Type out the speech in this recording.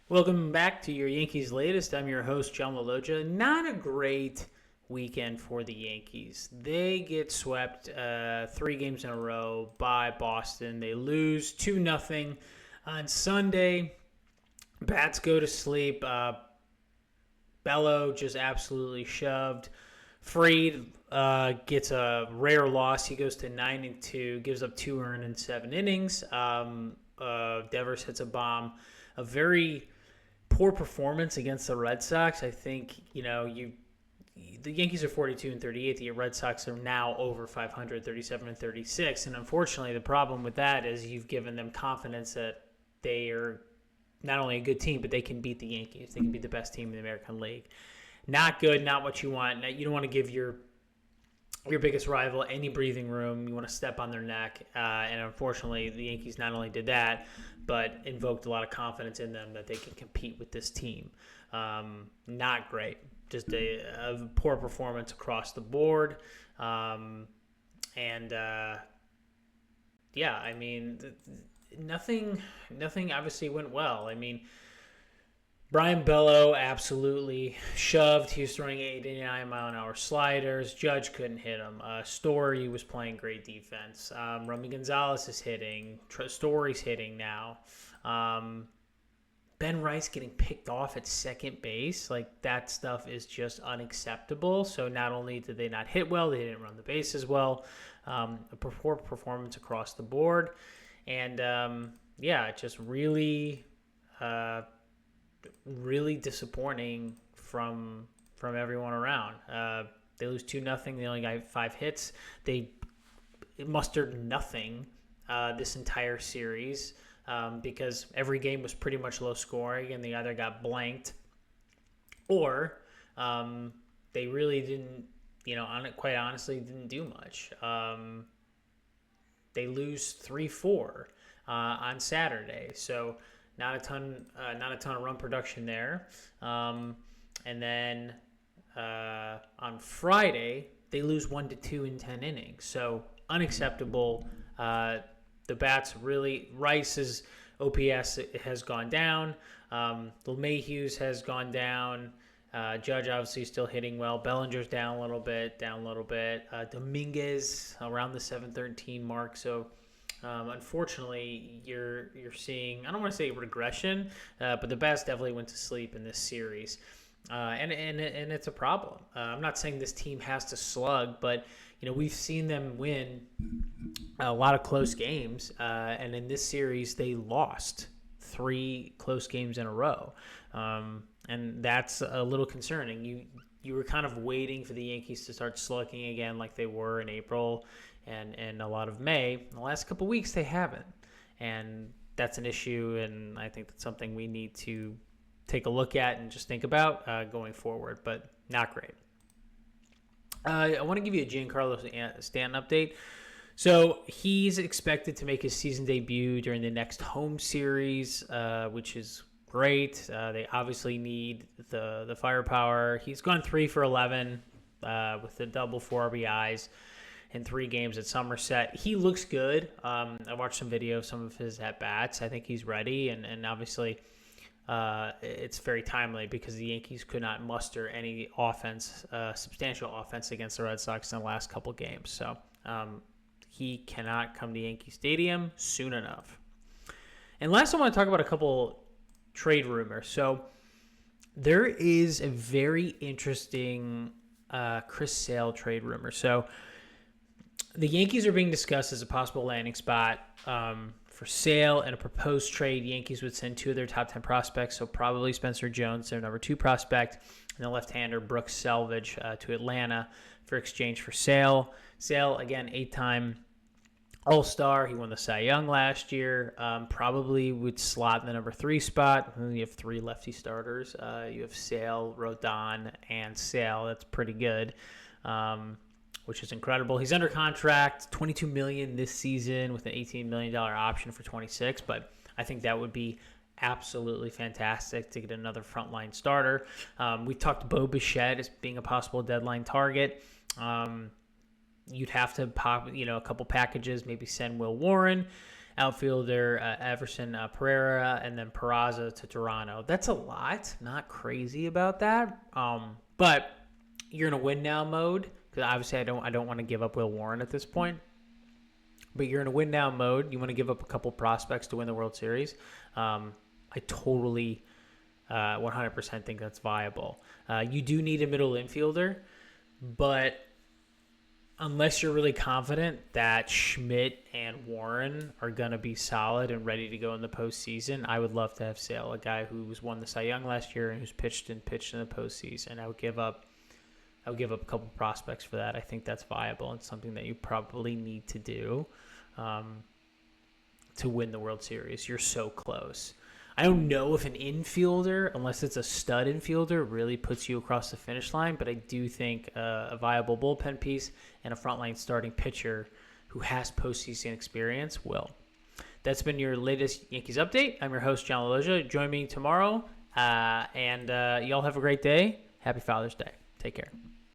Welcome back to your Yankees Latest. I'm your host, John Laloggia. Not a great weekend for the Yankees. They get swept 3 games in a row by Boston. They lose 2-0 on Sunday. Bats go to sleep. Bello just absolutely shoved. Fried gets a rare loss. He goes to 9-2, gives up 2 earned in 7 innings. Devers hits a bomb. A very poor performance against the Red Sox. I think, the Yankees are 42-38. The Red Sox are now over 500, 37-36. And unfortunately, the problem with that is you've given them confidence that they are not only a good team, but they can beat the Yankees. They can be the best team in the American League. Not good, not what you want. You don't want to give your biggest rival any breathing room. You want to step on their neck. And unfortunately, the Yankees not only did that, but invoked a lot of confidence in them that they can compete with this team. Not great. Just a poor performance across the board. Nothing obviously went well. Brian Bello absolutely shoved. He was throwing 89-mile-an-hour sliders. Judge couldn't hit him. Story was playing great defense. Romy Gonzalez is hitting. Story's hitting now. Ben Rice getting picked off at second base. That stuff is just unacceptable. So not only did they not hit well, they didn't run the base as well. A poor performance across the board. And, just really disappointing from everyone around. They lose 2-0. They only got 5 hits. They mustered nothing this entire series because every game was pretty much low scoring, and they either got blanked or they really didn't, quite honestly, didn't do much. They lose 3-4 on Saturday, so not a ton of run production there. And then on Friday, they lose 1-2 in 10 innings. So unacceptable. The bats really, Rice's OPS has gone down. LeMahieu's has gone down. Judge obviously still hitting well. Bellinger's down a little bit. Dominguez around the 713 mark. So unfortunately, you're seeing, I don't want to say regression, but the bats definitely went to sleep in this series. And it's a problem. I'm not saying this team has to slug, but we've seen them win a lot of close games, and in this series they lost 3 close games in a row, and that's a little concerning. You were kind of waiting for the Yankees to start slugging again, like they were in April and a lot of May. In the last couple of weeks, they haven't, and that's an issue. And I think that's something we need to take a look at and just think about going forward. But not great. I want to give you a Giancarlo Stanton update. So he's expected to make his season debut during the next home series, which is great. They obviously need the firepower. He's gone 3 for 11 with a double, 4 RBIs in 3 games at Somerset. He looks good. I watched some video of some of his at-bats. I think he's ready, and obviously it's very timely because the Yankees could not muster any offense, substantial offense against the Red Sox in the last couple games. So he cannot come to Yankee Stadium soon enough. And last, I want to talk about a couple trade rumors. So there is a very interesting Chris Sale trade rumor. So the Yankees are being discussed as a possible landing spot for Sale. In a proposed trade, Yankees would send 2 of their top 10 prospects, so probably Spencer Jones, their number 2 prospect, and the left-hander Brooks Selvage to Atlanta for exchange for Sale. Sale, again, 8-time All-Star. He won the Cy Young last year. Probably would slot in the number 3 spot. You have 3 lefty starters. You have Sale, Rodon, and Sale. That's pretty good, which is incredible. He's under contract, $22 million this season with an $18 million option for 26. But I think that would be absolutely fantastic to get another frontline starter. We talked Bo Bichette as being a possible deadline target. You'd have to pop, a couple packages, maybe send Will Warren outfielder Everson Pereira, and then Peraza to Toronto. That's a lot. Not crazy about that. But you're in a win now mode, because obviously I don't want to give up Will Warren at this point. But you're in a win now mode. You want to give up a couple prospects to win the World Series. I totally 100% think that's viable. You do need a middle infielder, but unless you're really confident that Schmidt and Warren are going to be solid and ready to go in the postseason, I would love to have Sale, a guy who's won the Cy Young last year and who's pitched in the postseason. I would give up a couple prospects for that. I think that's viable and something that you probably need to do to win the World Series. You're so close. I don't know if an infielder, unless it's a stud infielder, really puts you across the finish line, but I do think a viable bullpen piece and a frontline starting pitcher who has postseason experience will. That's been your latest Yankees update. I'm your host, John Laloggia. Join me tomorrow, and y'all have a great day. Happy Father's Day. Take care.